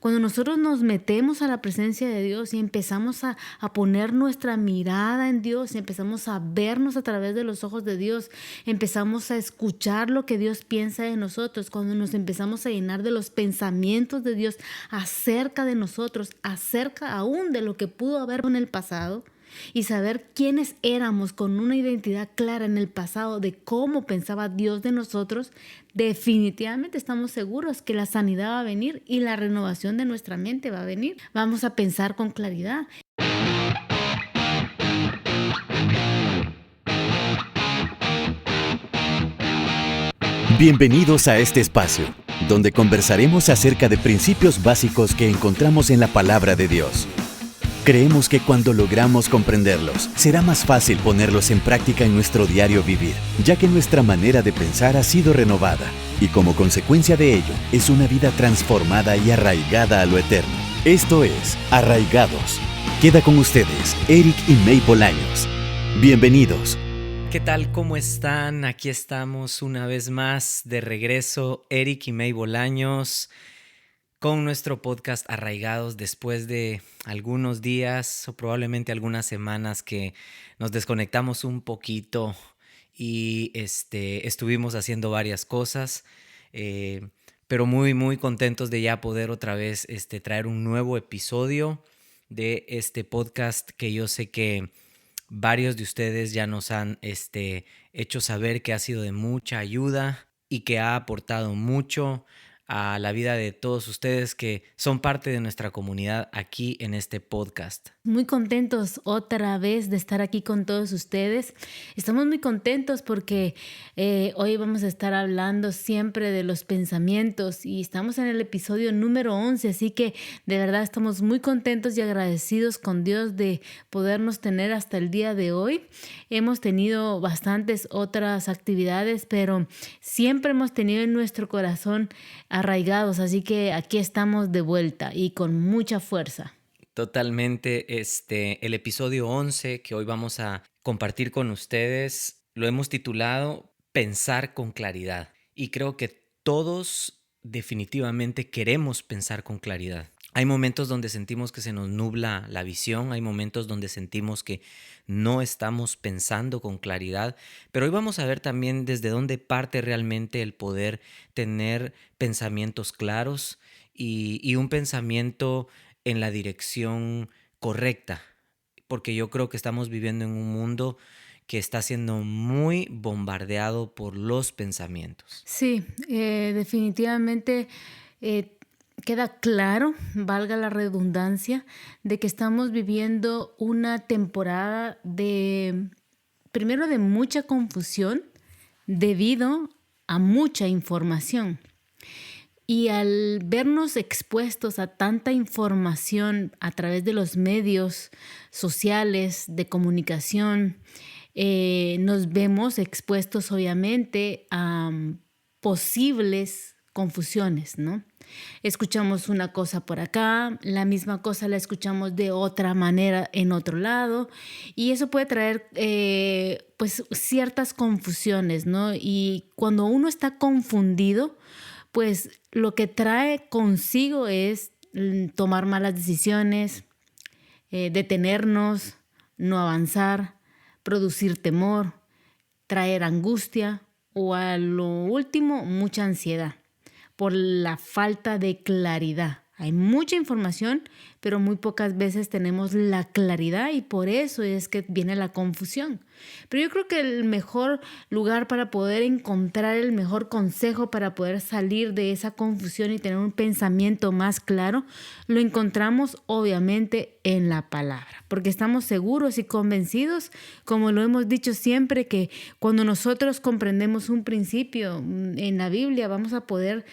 Cuando nosotros nos metemos a la presencia de Dios y empezamos a poner nuestra mirada en Dios y empezamos a vernos a través de los ojos de Dios, empezamos a escuchar lo que Dios piensa de nosotros, cuando nos empezamos a llenar de los pensamientos de Dios acerca de nosotros, acerca aún de lo que pudo haber en el pasado, y saber quiénes éramos con una identidad clara en el pasado de cómo pensaba Dios de nosotros, definitivamente estamos seguros que la sanidad va a venir y la renovación de nuestra mente va a venir. Vamos a pensar con claridad. Bienvenidos a este espacio, donde conversaremos acerca de principios básicos que encontramos en la palabra de Dios. Creemos que cuando logramos comprenderlos, será más fácil ponerlos en práctica en nuestro diario vivir, ya que nuestra manera de pensar ha sido renovada, y como consecuencia de ello, es una vida transformada y arraigada a lo eterno. Esto es Arraigados. Queda con ustedes, Eric y May Bolaños. Bienvenidos. ¿Qué tal? ¿Cómo están? Aquí estamos una vez más de regreso, Eric y May Bolaños, con nuestro podcast Arraigados después de algunos días o probablemente algunas semanas que nos desconectamos un poquito y estuvimos haciendo varias cosas, pero muy contentos de ya poder otra vez traer un nuevo episodio de este podcast que yo sé que varios de ustedes ya nos han hecho saber que ha sido de mucha ayuda y que ha aportado mucho a la vida de todos ustedes que son parte de nuestra comunidad aquí en este podcast. Muy contentos otra vez de estar aquí con todos ustedes. Estamos muy contentos porque hoy vamos a estar hablando siempre de los pensamientos y estamos en el episodio número 11, así que de verdad estamos muy contentos y agradecidos con Dios de podernos tener hasta el día de hoy. Hemos tenido bastantes otras actividades, pero siempre hemos tenido en nuestro corazón arraigados, así que aquí estamos de vuelta y con mucha fuerza. Totalmente, el episodio 11 que hoy vamos a compartir con ustedes lo hemos titulado Pensar con claridad. Y creo que todos definitivamente queremos pensar con claridad. Hay momentos donde sentimos que se nos nubla la visión, hay momentos donde sentimos que no estamos pensando con claridad, pero hoy vamos a ver también desde dónde parte realmente el poder tener pensamientos claros y un pensamiento en la dirección correcta, porque yo creo que estamos viviendo en un mundo que está siendo muy bombardeado por los pensamientos. Sí, definitivamente queda claro, valga la redundancia, de que estamos viviendo una temporada primero de mucha confusión debido a mucha información. Y al vernos expuestos a tanta información a través de los medios sociales de comunicación, nos vemos expuestos obviamente a posibles confusiones, ¿no? Escuchamos una cosa por acá, la misma cosa la escuchamos de otra manera en otro lado, y eso puede traer pues ciertas confusiones, ¿no? Y cuando uno está confundido, pues lo que trae consigo es tomar malas decisiones, detenernos, no avanzar, producir temor, traer angustia o a lo último mucha ansiedad por la falta de claridad. Hay mucha información, pero muy pocas veces tenemos la claridad y por eso es que viene la confusión. Pero yo creo que el mejor lugar para poder encontrar el mejor consejo para poder salir de esa confusión y tener un pensamiento más claro, lo encontramos obviamente en la palabra, porque estamos seguros y convencidos, como lo hemos dicho siempre, que cuando nosotros comprendemos un principio en la Biblia, vamos a poder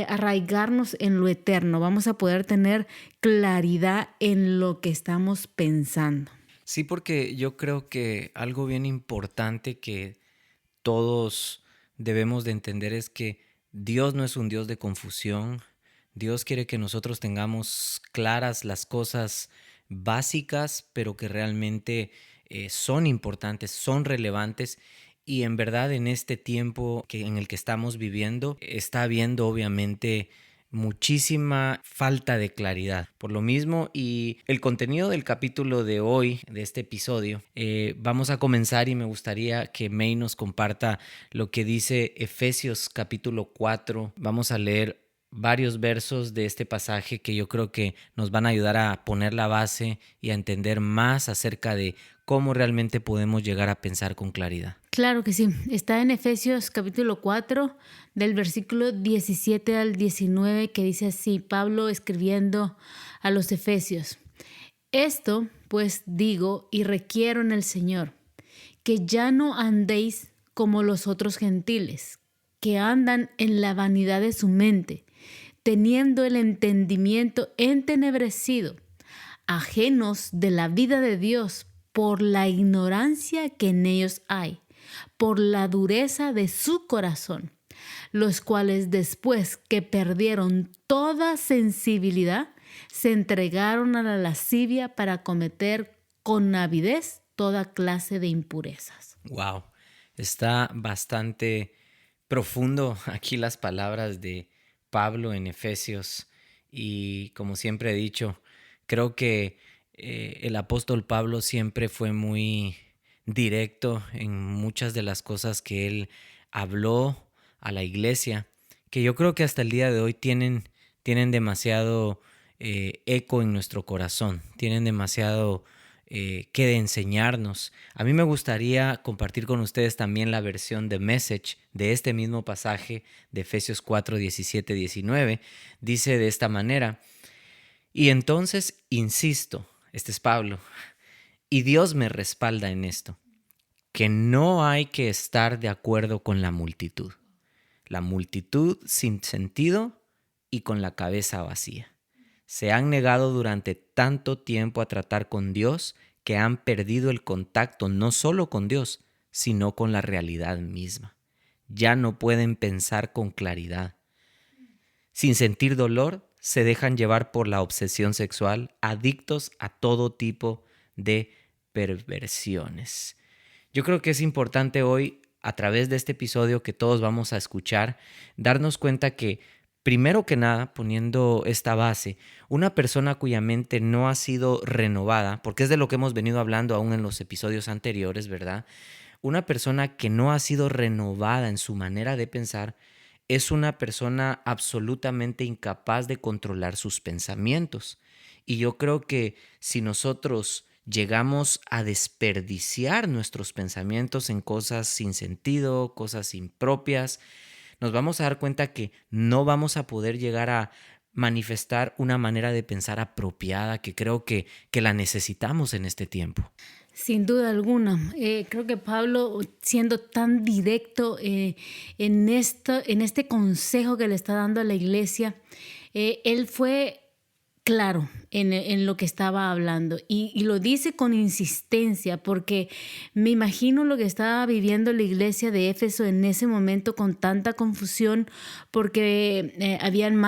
arraigarnos en lo eterno, vamos a poder tener claridad en lo que estamos pensando. Sí, porque yo creo que algo bien importante que todos debemos de entender es que Dios no es un Dios de confusión. Dios quiere que nosotros tengamos claras las cosas básicas, pero que realmente son importantes, son relevantes. Y en verdad en este tiempo en el que estamos viviendo está habiendo obviamente muchísima falta de claridad. Por lo mismo, y el contenido del capítulo de hoy, de este episodio, vamos a comenzar y me gustaría que May nos comparta lo que dice Efesios capítulo 4. Vamos a leer varios versos de este pasaje que yo creo que nos van a ayudar a poner la base y a entender más acerca de cómo realmente podemos llegar a pensar con claridad. Claro que sí. Está en Efesios capítulo 4, del versículo 17 al 19, que dice así, Pablo escribiendo a los Efesios. Esto, pues, digo y requiero en el Señor, que ya no andéis como los otros gentiles, que andan en la vanidad de su mente, teniendo el entendimiento entenebrecido, ajenos de la vida de Dios por la ignorancia que en ellos hay, por la dureza de su corazón, los cuales después que perdieron toda sensibilidad, se entregaron a la lascivia para cometer con avidez toda clase de impurezas. Wow, está bastante profundo aquí las palabras de Pablo en Efesios y como siempre he dicho, creo que el apóstol Pablo siempre fue muy directo en muchas de las cosas que él habló a la iglesia, que yo creo que hasta el día de hoy tienen demasiado eco en nuestro corazón, tienen demasiado que enseñarnos. A mí me gustaría compartir con ustedes también la versión de Message de este mismo pasaje de Efesios 4, 17, 19. Dice de esta manera, y entonces insisto, este es Pablo, y Dios me respalda en esto, que no hay que estar de acuerdo con la multitud sin sentido y con la cabeza vacía. Se han negado durante tanto tiempo a tratar con Dios que han perdido el contacto no solo con Dios, sino con la realidad misma. Ya no pueden pensar con claridad. Sin sentir dolor, se dejan llevar por la obsesión sexual, adictos a todo tipo de perversiones. Yo creo que es importante hoy, a través de este episodio que todos vamos a escuchar, darnos cuenta que, primero que nada, poniendo esta base, una persona cuya mente no ha sido renovada, porque es de lo que hemos venido hablando aún en los episodios anteriores, ¿verdad? Una persona que no ha sido renovada en su manera de pensar es una persona absolutamente incapaz de controlar sus pensamientos. Y yo creo que si nosotros llegamos a desperdiciar nuestros pensamientos en cosas sin sentido, cosas impropias, nos vamos a dar cuenta que no vamos a poder llegar a manifestar una manera de pensar apropiada que creo que la necesitamos en este tiempo. Sin duda alguna. Creo que Pablo, siendo tan directo en este consejo que le está dando a la iglesia, él fue claro en lo que estaba hablando y lo dice con insistencia porque me imagino lo que estaba viviendo la iglesia de Éfeso en ese momento con tanta confusión porque habían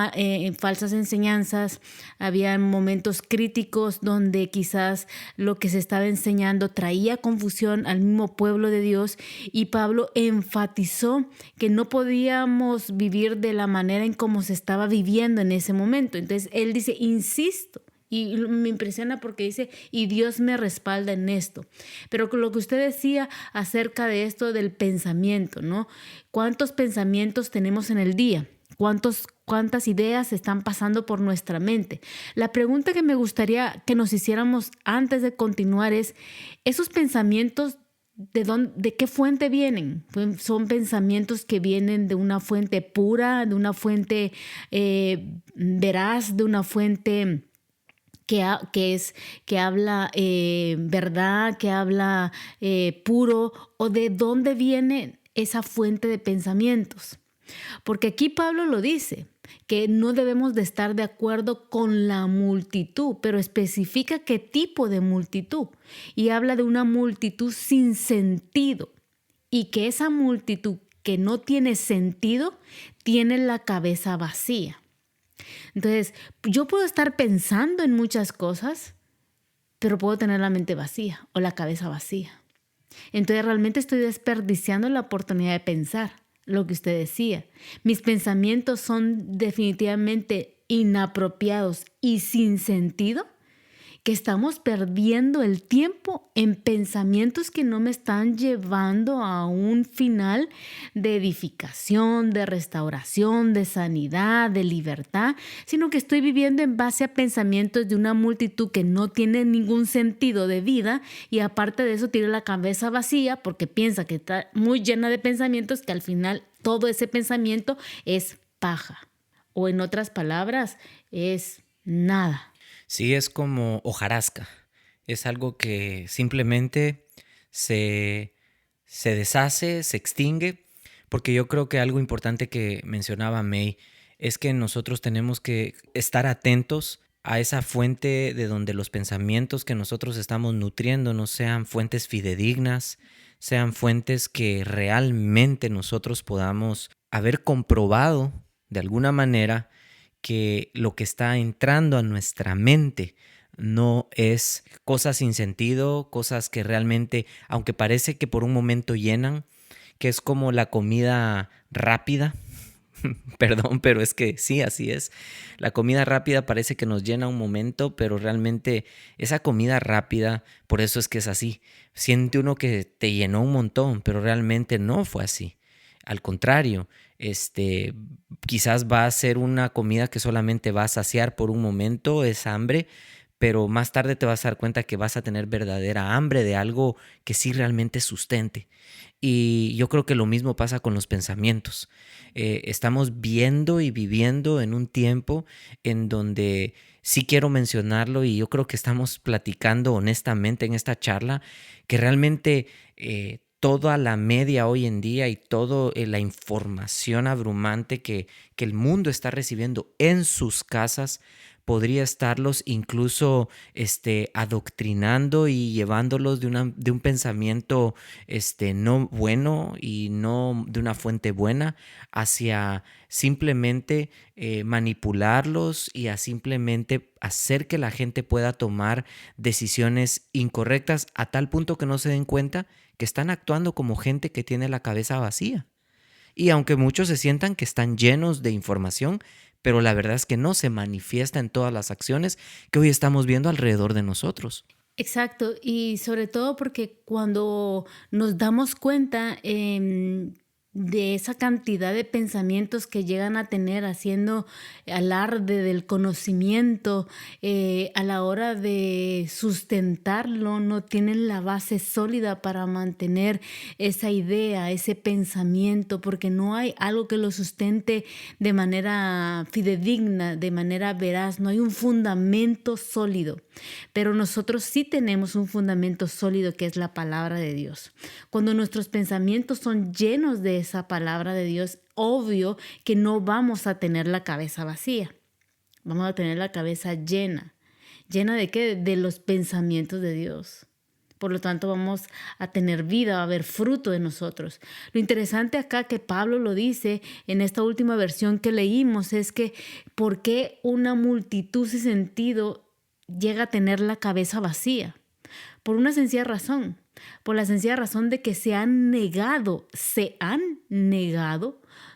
falsas enseñanzas, habían momentos críticos donde quizás lo que se estaba enseñando traía confusión al mismo pueblo de Dios y Pablo enfatizó que no podíamos vivir de la manera en cómo se estaba viviendo en ese momento. Entonces él dice, insisto. Y me impresiona porque dice, y Dios me respalda en esto. Pero lo que usted decía acerca de esto del pensamiento, ¿no? ¿Cuántos pensamientos tenemos en el día? ¿Cuántas ideas están pasando por nuestra mente? La pregunta que me gustaría que nos hiciéramos antes de continuar es, ¿esos pensamientos de qué fuente vienen? ¿Son pensamientos que vienen de una fuente pura, de una fuente veraz, de una fuente que habla verdad, que habla puro, o de dónde viene esa fuente de pensamientos? Porque aquí Pablo lo dice, que no debemos de estar de acuerdo con la multitud, pero especifica qué tipo de multitud y habla de una multitud sin sentido y que esa multitud que no tiene sentido tiene la cabeza vacía. Entonces, yo puedo estar pensando en muchas cosas, pero puedo tener la mente vacía o la cabeza vacía. Entonces, realmente estoy desperdiciando la oportunidad de pensar. lo que usted decía. Mis pensamientos son definitivamente inapropiados y sin sentido, que estamos perdiendo el tiempo en pensamientos que no me están llevando a un final de edificación, de restauración, de sanidad, de libertad, sino que estoy viviendo en base a pensamientos de una multitud que no tiene ningún sentido de vida, y aparte de eso tiene la cabeza vacía porque piensa que está muy llena de pensamientos, que al final todo ese pensamiento es paja, o en otras palabras es nada. Sí, es como hojarasca. Es algo que simplemente se, se deshace, se extingue, porque yo creo que algo importante que mencionaba May es que nosotros tenemos que estar atentos a esa fuente de donde los pensamientos que nosotros estamos nutriéndonos sean fuentes fidedignas, sean fuentes que realmente nosotros podamos haber comprobado de alguna manera que lo que está entrando a nuestra mente no es cosas sin sentido, cosas que realmente, aunque parece que por un momento llenan, que es como la comida rápida. Perdón, pero es que sí, así es. La comida rápida parece que nos llena un momento, pero realmente esa comida rápida, por eso es que es así. Siente uno que te llenó un montón, pero realmente no fue así. Al contrario, quizás va a ser una comida que solamente va a saciar por un momento esa hambre, pero más tarde te vas a dar cuenta que vas a tener verdadera hambre de algo que sí realmente sustente. Y yo creo que lo mismo pasa con los pensamientos. Estamos viendo y viviendo en un tiempo en donde sí quiero mencionarlo, y yo creo que estamos platicando honestamente en esta charla que realmente toda la media hoy en día y toda la información abrumante que el mundo está recibiendo en sus casas podría estarlos incluso adoctrinando y llevándolos de un pensamiento no bueno y no de una fuente buena hacia simplemente manipularlos y a simplemente hacer que la gente pueda tomar decisiones incorrectas a tal punto que no se den cuenta que están actuando como gente que tiene la cabeza vacía. Y aunque muchos se sientan que están llenos de información, pero la verdad es que no se manifiesta en todas las acciones que hoy estamos viendo alrededor de nosotros. Exacto, y sobre todo porque cuando nos damos cuenta de esa cantidad de pensamientos que llegan a tener haciendo alarde del conocimiento, a la hora de sustentarlo, no tienen la base sólida para mantener esa idea, ese pensamiento, porque no hay algo que lo sustente de manera fidedigna, de manera veraz, no hay un fundamento sólido. Pero nosotros sí tenemos un fundamento sólido, que es la palabra de Dios. Cuando nuestros pensamientos son llenos de esa palabra de Dios, obvio que no vamos a tener la cabeza vacía. Vamos a tener la cabeza llena. ¿Llena de qué? De los pensamientos de Dios. Por lo tanto, vamos a tener vida, va a haber fruto de nosotros. Lo interesante acá que Pablo lo dice en esta última versión que leímos es que ¿por qué una multitud sin sentido llega a tener la cabeza vacía? Por una sencilla razón. Por la sencilla razón de que se han negado,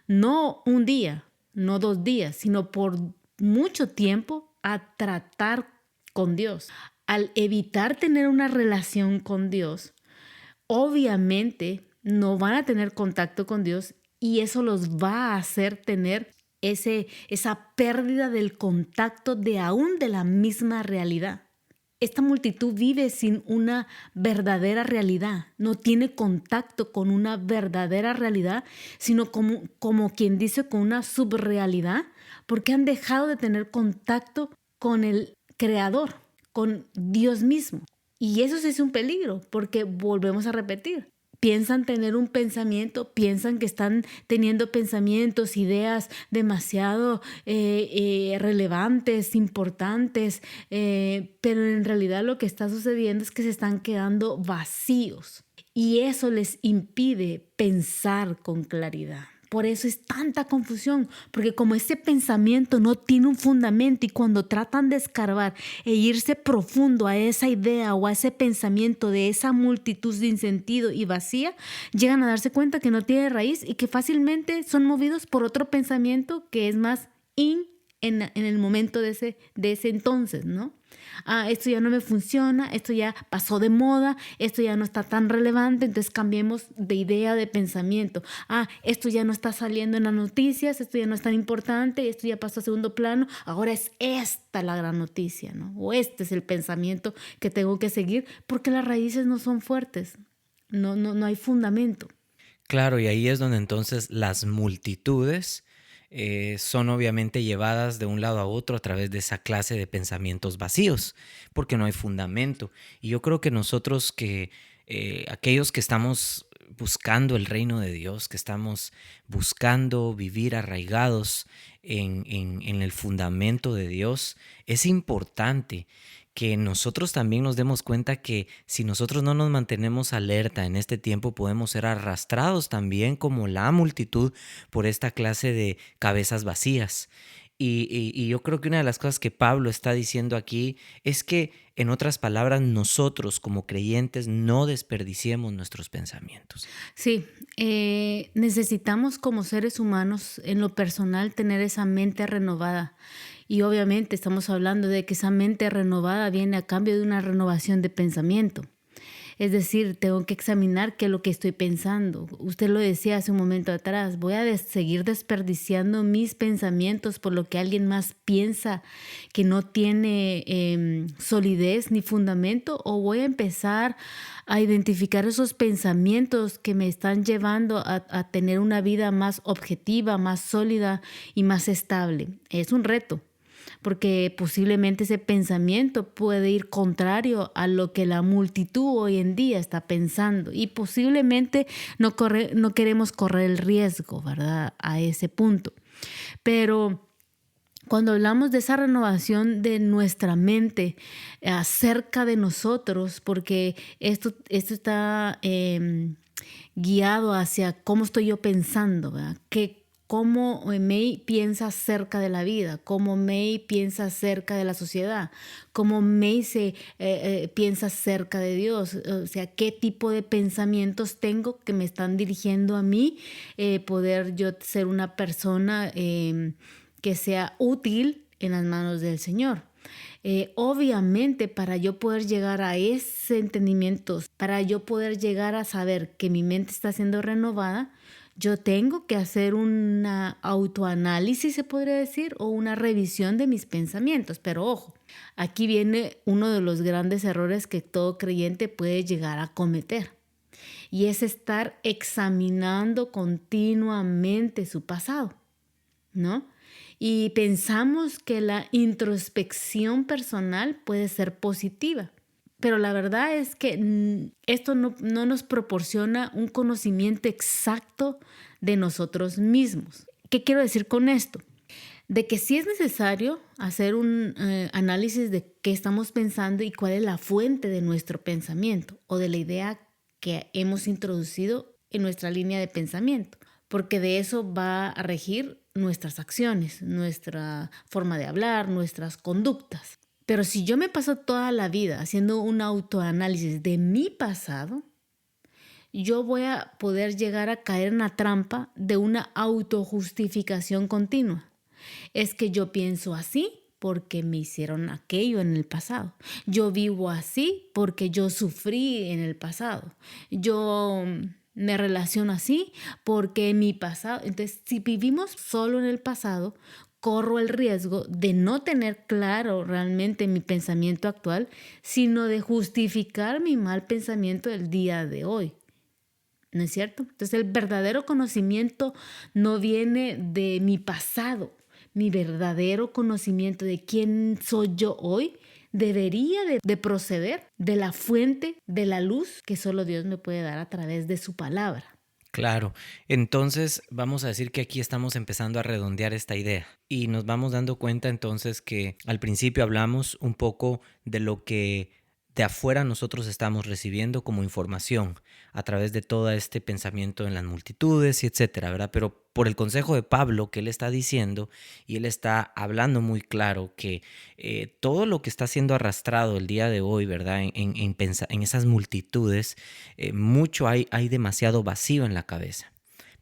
no un día, no 2 días, sino por mucho tiempo a tratar con Dios. Al evitar tener una relación con Dios, obviamente no van a tener contacto con Dios, y eso los va a hacer tener esa pérdida del contacto de aún de la misma realidad. Esta multitud vive sin una verdadera realidad, no tiene contacto con una verdadera realidad, sino como quien dice con una subrealidad, porque han dejado de tener contacto con el Creador, con Dios mismo. Y eso sí es un peligro, porque volvemos a repetir. Piensan tener un pensamiento, piensan que están teniendo pensamientos, ideas demasiado relevantes, importantes, pero en realidad lo que está sucediendo es que se están quedando vacíos, y eso les impide pensar con claridad. Por eso es tanta confusión, porque como ese pensamiento no tiene un fundamento y cuando tratan de escarbar e irse profundo a esa idea o a ese pensamiento de esa multitud sin sentido y vacía, llegan a darse cuenta que no tiene raíz y que fácilmente son movidos por otro pensamiento que es más en el momento de ese entonces, ¿no? Esto ya no me funciona, esto ya pasó de moda, esto ya no está tan relevante, entonces cambiemos de idea, de pensamiento. Esto ya no está saliendo en las noticias, esto ya no es tan importante, esto ya pasó a segundo plano, ahora es esta la gran noticia, ¿no? O este es el pensamiento que tengo que seguir porque las raíces no son fuertes, no hay fundamento. Claro, y ahí es donde entonces las multitudes son obviamente llevadas de un lado a otro a través de esa clase de pensamientos vacíos, porque no hay fundamento. Y yo creo que nosotros aquellos que estamos buscando el reino de Dios, que estamos buscando vivir arraigados en el fundamento de Dios, es importante que nosotros también nos demos cuenta que si nosotros no nos mantenemos alerta en este tiempo, podemos ser arrastrados también como la multitud por esta clase de cabezas vacías. Y yo creo que una de las cosas que Pablo está diciendo aquí es que, en otras palabras, nosotros como creyentes no desperdiciemos nuestros pensamientos. Sí, necesitamos como seres humanos en lo personal tener esa mente renovada. Y obviamente estamos hablando de que esa mente renovada viene a cambio de una renovación de pensamiento. Es decir, tengo que examinar qué es lo que estoy pensando. Usted lo decía hace un momento atrás, voy a seguir desperdiciando mis pensamientos por lo que alguien más piensa que no tiene solidez ni fundamento, o voy a empezar a identificar esos pensamientos que me están llevando a tener una vida más objetiva, más sólida y más estable. Es un reto, porque posiblemente ese pensamiento puede ir contrario a lo que la multitud hoy en día está pensando y posiblemente no queremos correr el riesgo, ¿verdad? A ese punto. Pero cuando hablamos de esa renovación de nuestra mente acerca de nosotros, porque esto está guiado hacia cómo estoy yo pensando, ¿verdad? Cómo May piensa acerca de la vida, cómo May piensa acerca de la sociedad, cómo May piensa acerca de Dios, o sea, qué tipo de pensamientos tengo que me están dirigiendo a mí, poder yo ser una persona que sea útil en las manos del Señor. Obviamente, para yo poder llegar a ese entendimiento, para yo poder llegar a saber que mi mente está siendo renovada, yo tengo que hacer una autoanálisis, se podría decir, o una revisión de mis pensamientos. Pero ojo, aquí viene uno de los grandes errores que todo creyente puede llegar a cometer. Y es estar examinando continuamente su pasado, ¿no? Y pensamos que la introspección personal puede ser positiva. Pero la verdad es que esto no nos proporciona un conocimiento exacto de nosotros mismos. ¿Qué quiero decir con esto? De que sí es necesario hacer un análisis de qué estamos pensando y cuál es la fuente de nuestro pensamiento o de la idea que hemos introducido en nuestra línea de pensamiento, porque de eso va a regir nuestras acciones, nuestra forma de hablar, nuestras conductas. Pero si yo me paso toda la vida haciendo un autoanálisis de mi pasado, yo voy a poder llegar a caer en la trampa de una autojustificación continua. Es que yo pienso así porque me hicieron aquello en el pasado. Yo vivo así porque yo sufrí en el pasado. Yo me relaciono así porque mi pasado... Entonces, si vivimos solo en el pasado, corro el riesgo de no tener claro realmente mi pensamiento actual, sino de justificar mi mal pensamiento del día de hoy. ¿No es cierto? Entonces, el verdadero conocimiento no viene de mi pasado. Mi verdadero conocimiento de quién soy yo hoy debería de proceder de la fuente de la luz que solo Dios me puede dar a través de su palabra. Claro, entonces vamos a decir que aquí estamos empezando a redondear esta idea y nos vamos dando cuenta entonces que al principio hablamos un poco de lo que de afuera nosotros estamos recibiendo como información a través de todo este pensamiento en las multitudes y etcétera, ¿verdad? Pero por el consejo de Pablo que él está diciendo, y él está hablando muy claro que todo lo que está siendo arrastrado el día de hoy, ¿verdad? En esas multitudes, mucho hay demasiado vacío en la cabeza.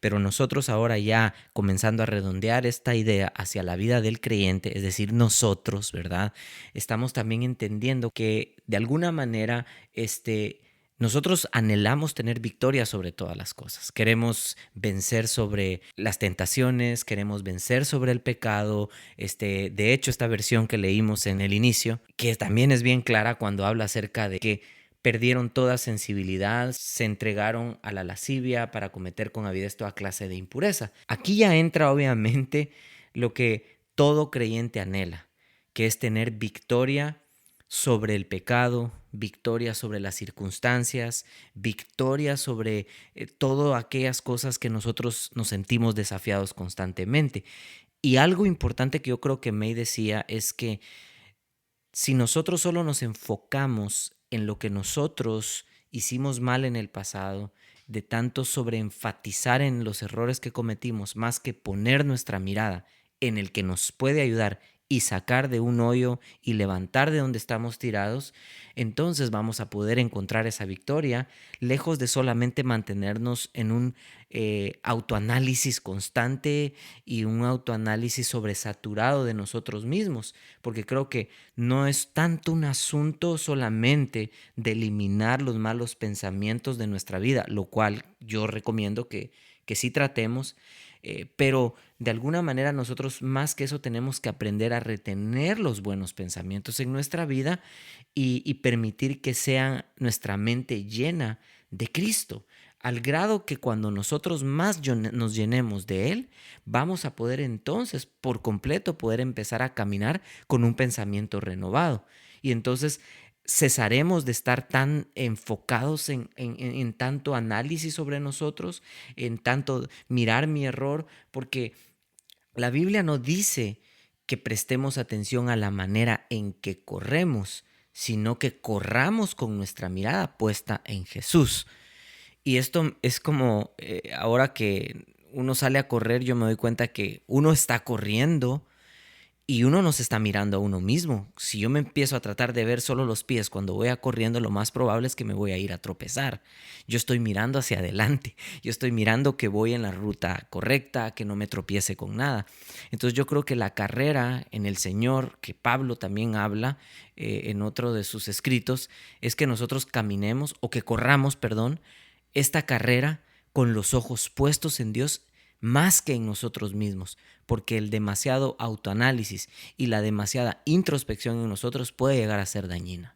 Pero nosotros ahora ya comenzando a redondear esta idea hacia la vida del creyente, es decir, nosotros, ¿verdad? Estamos también entendiendo que de alguna manera nosotros anhelamos tener victoria sobre todas las cosas. Queremos vencer sobre las tentaciones, queremos vencer sobre el pecado. De hecho, esta versión que leímos en el inicio, que también es bien clara cuando habla acerca de que perdieron toda sensibilidad, se entregaron a la lascivia para cometer con avidez toda clase de impureza. Aquí ya entra obviamente lo que todo creyente anhela, que es tener victoria sobre el pecado, victoria sobre las circunstancias, victoria sobre todas aquellas cosas que nosotros nos sentimos desafiados constantemente. Y algo importante que yo creo que May decía es que si nosotros solo nos enfocamos en lo que nosotros hicimos mal en el pasado, de tanto sobreenfatizar en los errores que cometimos, más que poner nuestra mirada en el que nos puede ayudar y sacar de un hoyo y levantar de donde estamos tirados, entonces vamos a poder encontrar esa victoria, lejos de solamente mantenernos en un autoanálisis constante y un autoanálisis sobresaturado de nosotros mismos, porque creo que no es tanto un asunto solamente de eliminar los malos pensamientos de nuestra vida, lo cual yo recomiendo que sí tratemos, pero de alguna manera nosotros más que eso tenemos que aprender a retener los buenos pensamientos en nuestra vida y permitir que sea nuestra mente llena de Cristo, al grado que cuando nosotros más nos llenemos de Él, vamos a poder entonces por completo poder empezar a caminar con un pensamiento renovado. Y entonces cesaremos de estar tan enfocados en tanto análisis sobre nosotros, en tanto mirar mi error, porque la Biblia no dice que prestemos atención a la manera en que corremos, sino que corramos con nuestra mirada puesta en Jesús. Y esto es como ahora que uno sale a correr, yo me doy cuenta que uno está corriendo y uno no se está mirando a uno mismo. Si yo me empiezo a tratar de ver solo los pies cuando voy a corriendo, lo más probable es que me voy a ir a tropezar. Yo estoy mirando hacia adelante. Yo estoy mirando que voy en la ruta correcta, que no me tropiece con nada. Entonces yo creo que la carrera en el Señor, que Pablo también habla en otro de sus escritos, es que nosotros caminemos o que corramos, esta carrera con los ojos puestos en Dios más que en nosotros mismos, porque el demasiado autoanálisis y la demasiada introspección en nosotros puede llegar a ser dañina.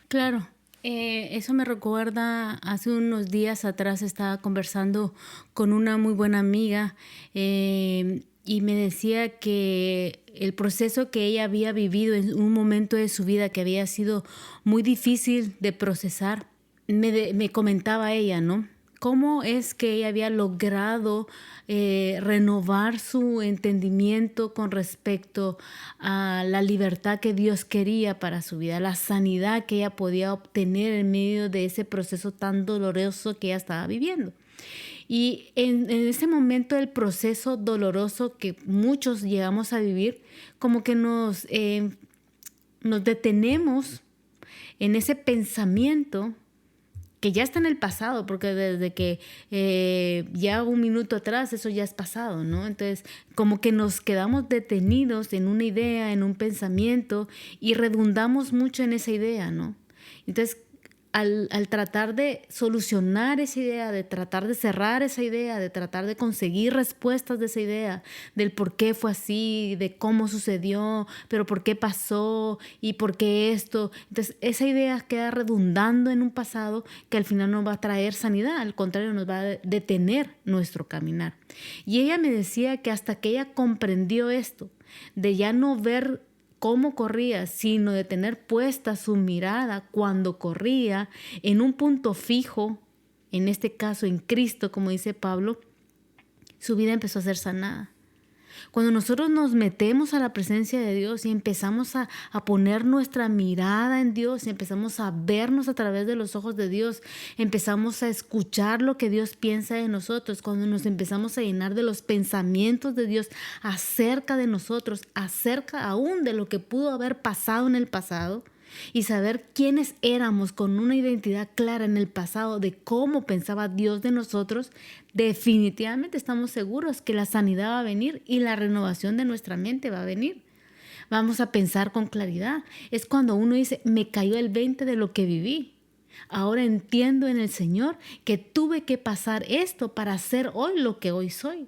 Claro, eso me recuerda, hace unos días atrás estaba conversando con una muy buena amiga y me decía que el proceso que ella había vivido en un momento de su vida que había sido muy difícil de procesar, me comentaba ella, ¿no? ¿Cómo es que ella había logrado renovar su entendimiento con respecto a la libertad que Dios quería para su vida, la sanidad que ella podía obtener en medio de ese proceso tan doloroso que ella estaba viviendo? Y en ese momento del proceso doloroso que muchos llegamos a vivir, como que nos detenemos en ese pensamiento que ya está en el pasado, porque desde que ya un minuto atrás eso ya es pasado, ¿no? Entonces, como que nos quedamos detenidos en una idea, en un pensamiento y redundamos mucho en esa idea, ¿no? Entonces, al tratar de solucionar esa idea, de tratar de cerrar esa idea, de tratar de conseguir respuestas de esa idea, del por qué fue así, de cómo sucedió, pero por qué pasó y por qué esto. Entonces, esa idea queda redundando en un pasado que al final no va a traer sanidad, al contrario, nos va a detener nuestro caminar. Y ella me decía que hasta que ella comprendió esto, de ya no ver cómo corría, sino de tener puesta su mirada cuando corría en un punto fijo, en este caso en Cristo, como dice Pablo, su vida empezó a ser sanada. Cuando nosotros nos metemos a la presencia de Dios y empezamos a poner nuestra mirada en Dios y empezamos a vernos a través de los ojos de Dios, empezamos a escuchar lo que Dios piensa de nosotros, cuando nos empezamos a llenar de los pensamientos de Dios acerca de nosotros, acerca aún de lo que pudo haber pasado en el pasado, y saber quiénes éramos con una identidad clara en el pasado de cómo pensaba Dios de nosotros, definitivamente estamos seguros que la sanidad va a venir y la renovación de nuestra mente va a venir. Vamos a pensar con claridad. Es cuando uno dice, me cayó el 20 de lo que viví. Ahora entiendo en el Señor que tuve que pasar esto para ser hoy lo que hoy soy.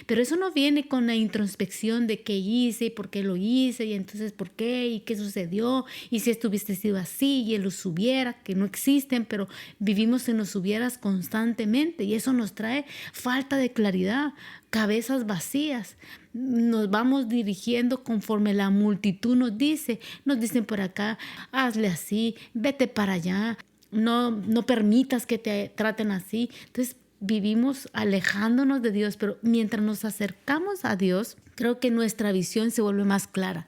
Pero eso no viene con la introspección de qué hice y por qué lo hice y entonces por qué y qué sucedió y si esto hubiese sido así y en los hubiera, que no existen, pero vivimos en los hubieras constantemente y eso nos trae falta de claridad, cabezas vacías. Nos vamos dirigiendo conforme la multitud nos dicen por acá, hazle así, vete para allá, no permitas que te traten así. Entonces, vivimos alejándonos de Dios, pero mientras nos acercamos a Dios, creo que nuestra visión se vuelve más clara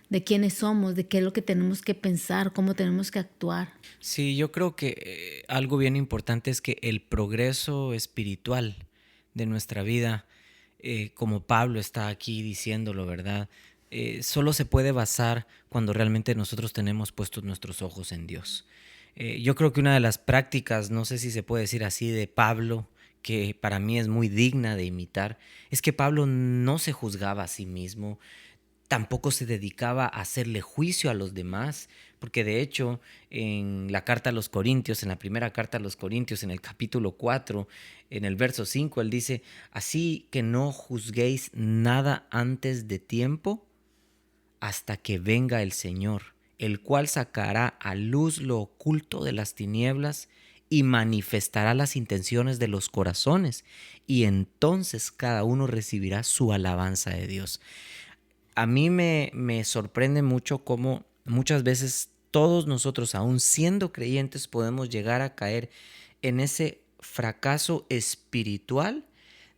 de quiénes somos, de qué es lo que tenemos que pensar, cómo tenemos que actuar. Sí, yo creo que algo bien importante es que el progreso espiritual de nuestra vida, como Pablo está aquí diciéndolo, ¿verdad? Solo se puede basar cuando realmente nosotros tenemos puestos nuestros ojos en Dios. Yo creo que una de las prácticas, no sé si se puede decir así, de Pablo, que para mí es muy digna de imitar, es que Pablo no se juzgaba a sí mismo, tampoco se dedicaba a hacerle juicio a los demás, porque de hecho en la carta a los Corintios, en la primera carta a los Corintios, en el capítulo 4, en el verso 5, él dice, así que no juzguéis nada antes de tiempo hasta que venga el Señor, el cual sacará a luz lo oculto de las tinieblas y manifestará las intenciones de los corazones, y entonces cada uno recibirá su alabanza de Dios. A mí me sorprende mucho cómo muchas veces todos nosotros, aún siendo creyentes, podemos llegar a caer en ese fracaso espiritual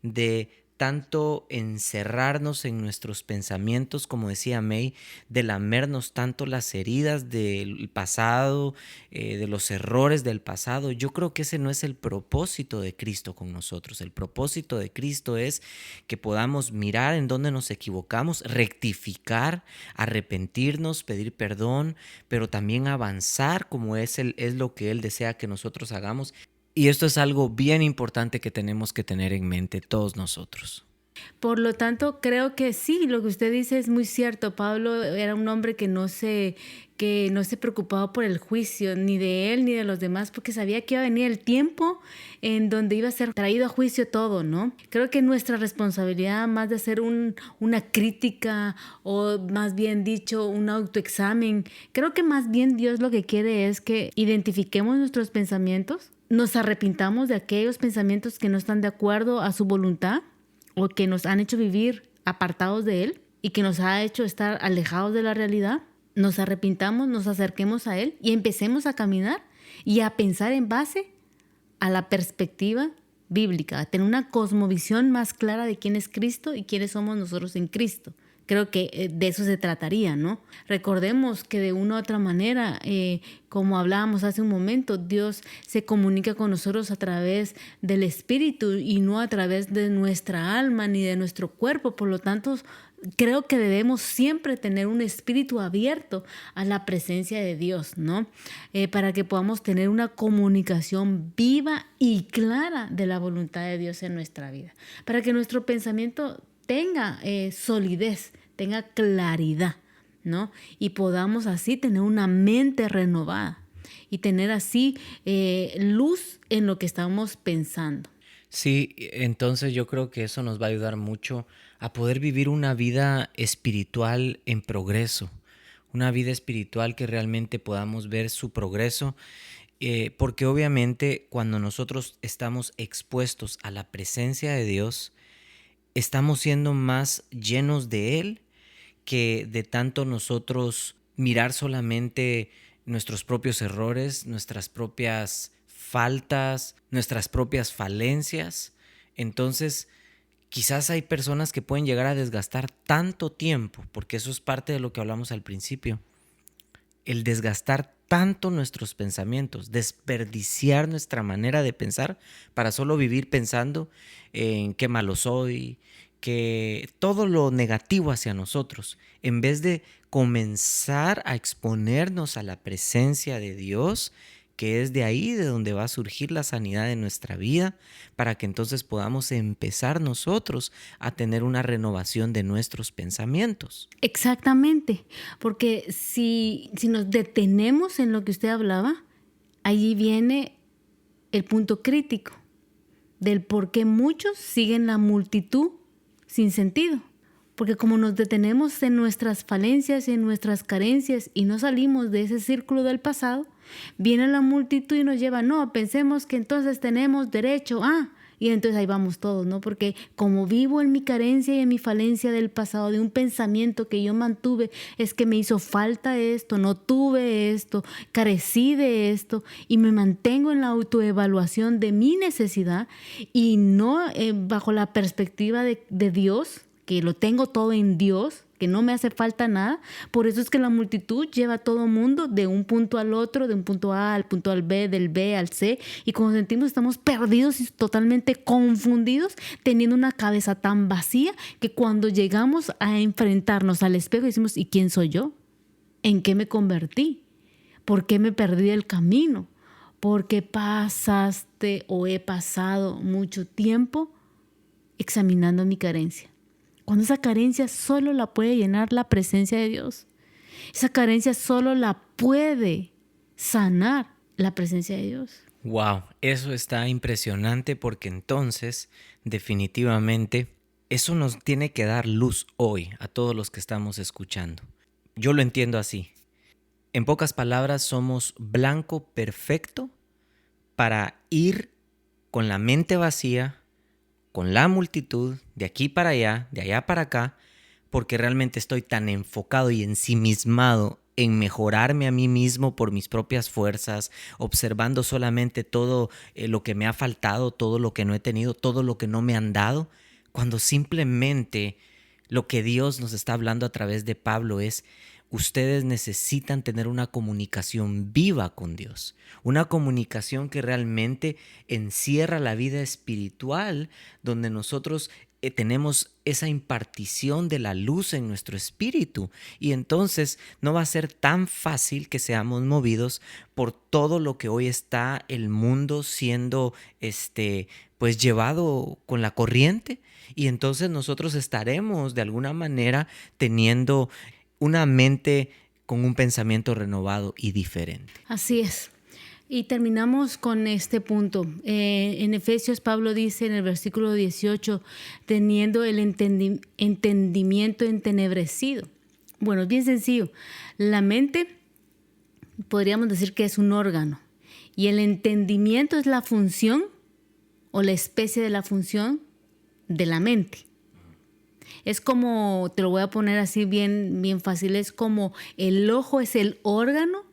de tanto encerrarnos en nuestros pensamientos, como decía May, de lamernos tanto las heridas del pasado, de los errores del pasado. Yo creo que ese no es el propósito de Cristo con nosotros. El propósito de Cristo es que podamos mirar en dónde nos equivocamos, rectificar, arrepentirnos, pedir perdón, pero también avanzar como es lo que Él desea que nosotros hagamos. Y esto es algo bien importante que tenemos que tener en mente todos nosotros. Por lo tanto, creo que sí, lo que usted dice es muy cierto. Pablo era un hombre que no se preocupaba por el juicio, ni de él ni de los demás, porque sabía que iba a venir el tiempo en donde iba a ser traído a juicio todo, ¿no? Creo que nuestra responsabilidad, más de hacer una crítica o más bien dicho, un autoexamen, creo que más bien Dios lo que quiere es que identifiquemos nuestros pensamientos, nos arrepintamos de aquellos pensamientos que no están de acuerdo a su voluntad o que nos han hecho vivir apartados de Él y que nos ha hecho estar alejados de la realidad, nos arrepintamos, nos acerquemos a Él y empecemos a caminar y a pensar en base a la perspectiva bíblica, a tener una cosmovisión más clara de quién es Cristo y quiénes somos nosotros en Cristo. Creo que de eso se trataría, ¿no? Recordemos que de una u otra manera, como hablábamos hace un momento, Dios se comunica con nosotros a través del Espíritu y no a través de nuestra alma ni de nuestro cuerpo. Por lo tanto, creo que debemos siempre tener un espíritu abierto a la presencia de Dios, ¿no? Para que podamos tener una comunicación viva y clara de la voluntad de Dios en nuestra vida. Para que nuestro pensamiento tenga solidez, tenga claridad, ¿no? Y podamos así tener una mente renovada y tener así luz en lo que estamos pensando. Sí, entonces yo creo que eso nos va a ayudar mucho a poder vivir una vida espiritual en progreso, una vida espiritual que realmente podamos ver su progreso, porque obviamente cuando nosotros estamos expuestos a la presencia de Dios, estamos siendo más llenos de Él que de tanto nosotros mirar solamente nuestros propios errores, nuestras propias faltas, nuestras propias falencias. Entonces, quizás hay personas que pueden llegar a desgastar tanto tiempo, porque eso es parte de lo que hablamos al principio, el desgastar tanto nuestros pensamientos, desperdiciar nuestra manera de pensar para solo vivir pensando en qué malo soy, que todo lo negativo hacia nosotros, en vez de comenzar a exponernos a la presencia de Dios, que es de ahí de donde va a surgir la sanidad de nuestra vida, para que entonces podamos empezar nosotros a tener una renovación de nuestros pensamientos. Exactamente, porque si nos detenemos en lo que usted hablaba, allí viene el punto crítico del por qué muchos siguen la multitud sin sentido. Porque como nos detenemos en nuestras falencias, en nuestras carencias y no salimos de ese círculo del pasado, viene la multitud y nos lleva, no, pensemos que entonces tenemos derecho a... Y entonces ahí vamos todos, ¿no? Porque como vivo en mi carencia y en mi falencia del pasado, de un pensamiento que yo mantuve, es que me hizo falta esto, no tuve esto, carecí de esto, y me mantengo en la autoevaluación de mi necesidad y no bajo la perspectiva de Dios, que lo tengo todo en Dios, que no me hace falta nada. Por eso es que la multitud lleva a todo mundo de un punto al otro, de un punto A al punto al B, del B al C, y cuando sentimos estamos perdidos y totalmente confundidos, teniendo una cabeza tan vacía que cuando llegamos a enfrentarnos al espejo decimos, ¿y quién soy yo? ¿En qué me convertí? ¿Por qué me perdí el camino? ¿Por qué pasaste o he pasado mucho tiempo examinando mi carencia? Cuando esa carencia solo la puede llenar la presencia de Dios. Esa carencia solo la puede sanar la presencia de Dios. Wow, eso está impresionante porque entonces definitivamente eso nos tiene que dar luz hoy a todos los que estamos escuchando. Yo lo entiendo así. En pocas palabras, somos blanco perfecto para ir con la mente vacía, con la multitud, de aquí para allá, de allá para acá, porque realmente estoy tan enfocado y ensimismado en mejorarme a mí mismo por mis propias fuerzas, observando solamente todo lo que me ha faltado, todo lo que no he tenido, todo lo que no me han dado, cuando simplemente lo que Dios nos está hablando a través de Pablo es: ustedes necesitan tener una comunicación viva con Dios, una comunicación que realmente encierra la vida espiritual, donde nosotros tenemos esa impartición de la luz en nuestro espíritu, y entonces no va a ser tan fácil que seamos movidos por todo lo que hoy está el mundo siendo pues llevado con la corriente, y entonces nosotros estaremos de alguna manera teniendo una mente con un pensamiento renovado y diferente. Así es. Y terminamos con este punto. En Efesios, Pablo dice en el versículo 18, teniendo el entendimiento entenebrecido. Bueno, es bien sencillo. La mente, podríamos decir que es un órgano. Y el entendimiento es la función o la especie de la función de la mente. Es como, te lo voy a poner así bien fácil, es como el ojo es el órgano,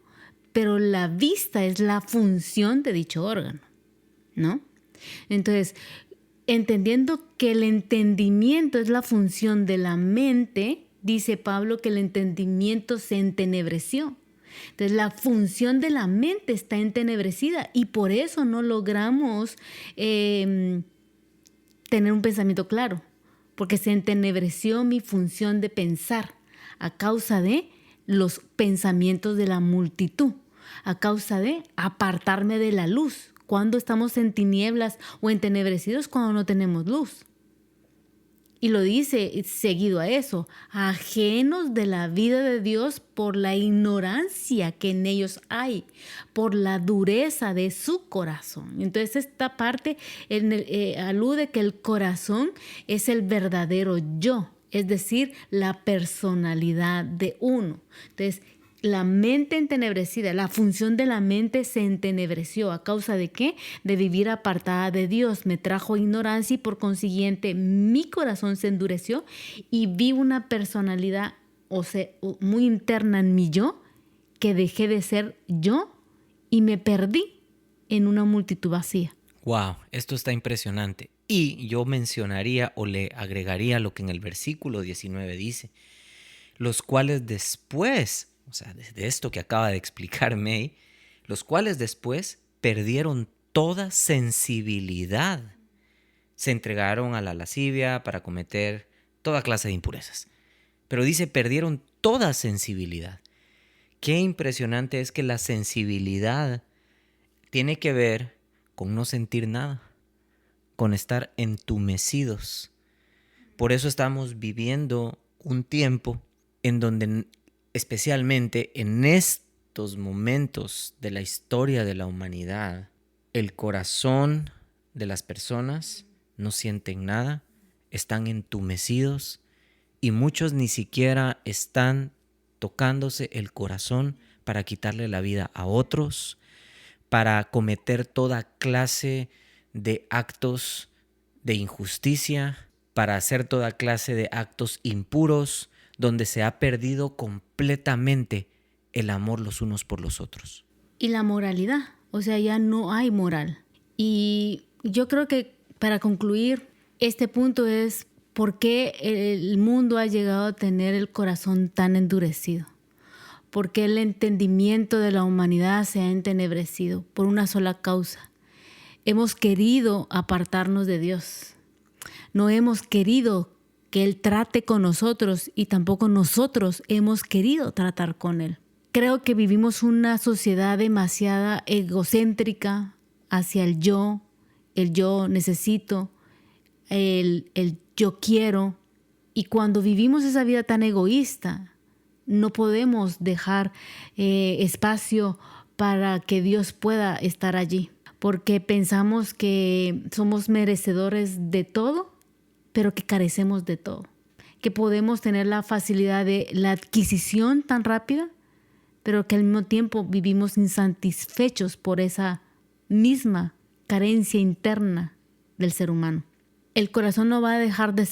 pero la vista es la función de dicho órgano, ¿no? Entonces, entendiendo que el entendimiento es la función de la mente, dice Pablo que el entendimiento se entenebreció. Entonces, la función de la mente está entenebrecida y por eso no logramos tener un pensamiento claro. Porque se entenebreció mi función de pensar a causa de los pensamientos de la multitud, a causa de apartarme de la luz. Cuando estamos en tinieblas o entenebrecidos, cuando no tenemos luz. Y lo dice seguido a eso, ajenos de la vida de Dios por la ignorancia que en ellos hay, por la dureza de su corazón. Entonces esta parte alude que el corazón es el verdadero yo, es decir, la personalidad de uno. Entonces, la mente entenebrecida, la función de la mente se entenebreció. ¿A causa de qué? De vivir apartada de Dios. Me trajo ignorancia y por consiguiente mi corazón se endureció y vi una personalidad muy interna en mi yo, que dejé de ser yo y me perdí en una multitud vacía. Wow, esto está impresionante. Y yo mencionaría o le agregaría lo que en el versículo 19 dice, los cuales después, o sea, desde esto que acaba de explicar May, los cuales después perdieron toda sensibilidad. Se entregaron a la lascivia para cometer toda clase de impurezas. Pero dice, perdieron toda sensibilidad. Qué impresionante es que la sensibilidad tiene que ver con no sentir nada, con estar entumecidos. Por eso estamos viviendo un tiempo en donde, especialmente en estos momentos de la historia de la humanidad, el corazón de las personas no sienten nada, están entumecidos y muchos ni siquiera están tocándose el corazón para quitarle la vida a otros, para cometer toda clase de actos de injusticia, para hacer toda clase de actos impuros, donde se ha perdido completamente el amor los unos por los otros. Y la moralidad, o sea, ya no hay moral. Y yo creo que para concluir, este punto es por qué el mundo ha llegado a tener el corazón tan endurecido. ¿Por qué el entendimiento de la humanidad se ha entenebrecido? Por una sola causa. Hemos querido apartarnos de Dios. No hemos querido que Él trate con nosotros y tampoco nosotros hemos querido tratar con Él. Creo que vivimos una sociedad demasiado egocéntrica hacia el yo necesito, el yo quiero. Y cuando vivimos esa vida tan egoísta, no podemos dejar espacio para que Dios pueda estar allí, porque pensamos que somos merecedores de todo, pero que carecemos de todo, que podemos tener la facilidad de la adquisición tan rápida, pero que al mismo tiempo vivimos insatisfechos por esa misma carencia interna del ser humano. El corazón no va a dejar de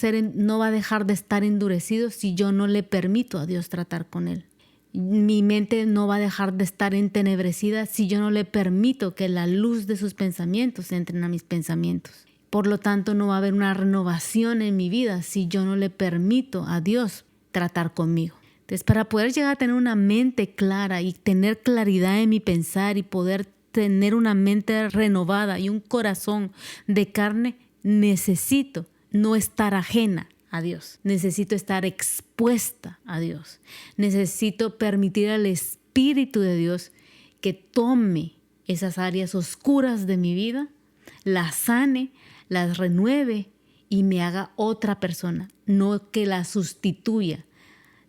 estar endurecido si yo no le permito a Dios tratar con él. Mi mente no va a dejar de estar entenebrecida si yo no le permito que la luz de sus pensamientos entre a mis pensamientos. Por lo tanto, no va a haber una renovación en mi vida si yo no le permito a Dios tratar conmigo. Entonces, para poder llegar a tener una mente clara y tener claridad en mi pensar y poder tener una mente renovada y un corazón de carne, necesito no estar ajena a Dios. Necesito estar expuesta a Dios. Necesito permitir al Espíritu de Dios que tome esas áreas oscuras de mi vida, las sane, las renueve y me haga otra persona. No que las sustituya,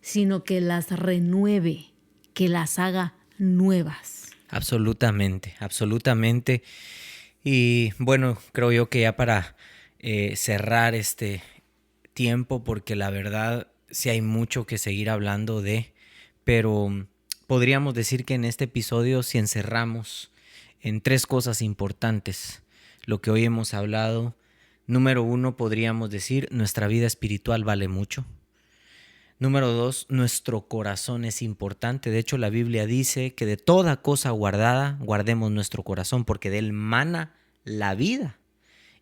sino que las renueve, que las haga nuevas. Absolutamente, absolutamente. Y bueno, creo yo que ya para cerrar este tiempo, porque la verdad sí hay mucho que seguir hablando pero podríamos decir que en este episodio si encerramos en 3 cosas importantes lo que hoy hemos hablado. Número 1, podríamos decir, nuestra vida espiritual vale mucho. Número 2, nuestro corazón es importante. De hecho, la Biblia dice que de toda cosa guardada, guardemos nuestro corazón, porque de él mana la vida.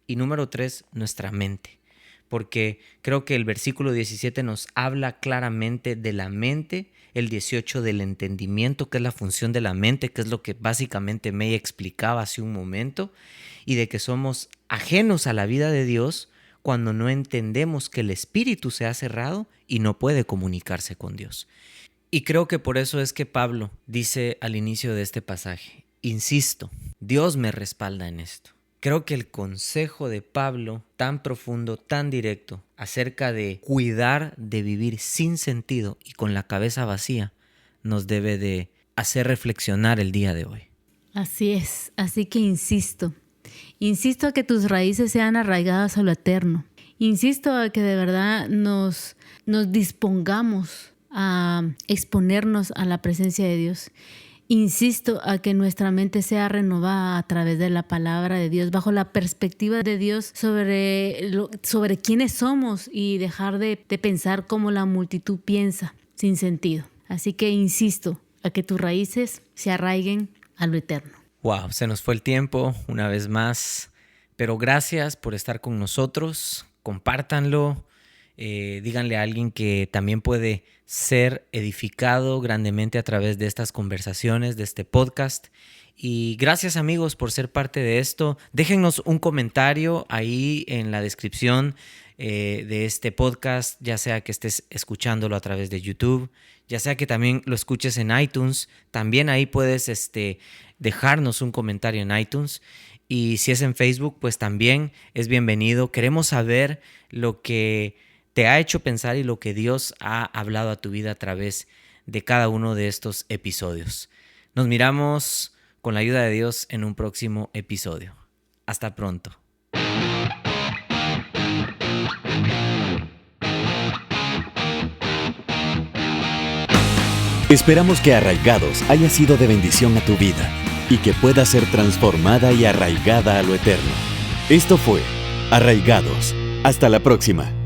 Y número 3, nuestra mente. Porque creo que el versículo 17 nos habla claramente de la mente, el 18 del entendimiento, que es la función de la mente, que es lo que básicamente me explicaba hace un momento, y de que somos ajenos a la vida de Dios cuando no entendemos que el espíritu se ha cerrado y no puede comunicarse con Dios. Y creo que por eso es que Pablo dice al inicio de este pasaje, insisto, Dios me respalda en esto. Creo que el consejo de Pablo, tan profundo, tan directo, acerca de cuidar de vivir sin sentido y con la cabeza vacía, nos debe de hacer reflexionar el día de hoy. Así es, así que insisto a que tus raíces sean arraigadas a lo eterno. Insisto a que de verdad nos dispongamos a exponernos a la presencia de Dios. Insisto a que nuestra mente sea renovada a través de la palabra de Dios, bajo la perspectiva de Dios sobre quiénes somos y dejar de pensar como la multitud piensa, sin sentido. Así que insisto a que tus raíces se arraiguen a lo eterno. Wow, se nos fue el tiempo una vez más, Pero gracias por estar con nosotros, compártanlo, díganle a alguien que también puede ser edificado grandemente a través de estas conversaciones, de este podcast. Y gracias amigos por ser parte de esto. Déjennos un comentario ahí en la descripción de este podcast, ya sea que estés escuchándolo a través de YouTube, ya sea que también lo escuches en iTunes. También ahí puedes dejarnos un comentario en iTunes. Y si es en Facebook, pues también es bienvenido. Queremos saber lo que te ha hecho pensar y lo que Dios ha hablado a tu vida a través de cada uno de estos episodios. Nos miramos con la ayuda de Dios en un próximo episodio. Hasta pronto. Esperamos que Arraigados haya sido de bendición a tu vida y que pueda ser transformada y arraigada a lo eterno. Esto fue Arraigados. Hasta la próxima.